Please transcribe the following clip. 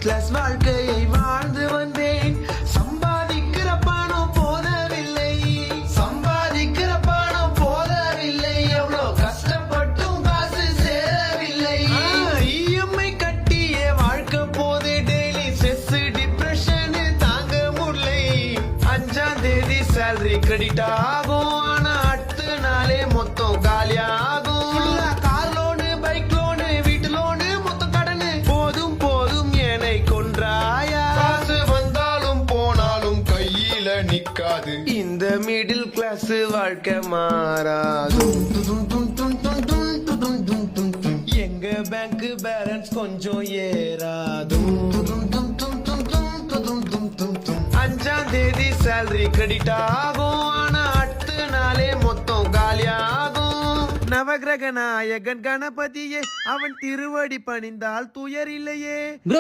Class வாழ்க்கையை வாழ்ந்து வந்தேன். சம்பாதிக்கிற பணம் போதவில்லை, சம்பாதிக்கிற பணம் போதவில்லை, எவ்வளோ கஷ்டப்பட்டும் காசு சேரவில்லை. இஎம்ஐ கட்டிய வாழ்க்கை போது டெய்லி ஸ்ட்ரெஸ் டிப்ரெஷன் தாங்க முடியலை. 5ஆம் தேதி சேலரி கிரெடிட் ஆகும், ஆனா அடுத்த நாளே மொத்தம் காலியாகும். கார் லோனு, பைக் லோனு, வீட்டு லோனு, மொத்த கடனு. போதும் போதும் என்னை கொன்றாயா. காசு வந்தாலும் போனாலும் கையில நிக்காது. இந்த மிடில் கிளாஸ் வாழ்க்கை மாறாது. எங்க பேங்க் பேலன்ஸ் கொஞ்சம் ஏறாது. 5ஆம் தேதி சேலரி கிரெடிட் ஆகும், ஆனா அடுத்த நாளே மொத்தம் காலியாகும். நவகிரக நாயகன் கணபதியே, அவன் திருவடி பணிந்தால் துயர் இல்லையே.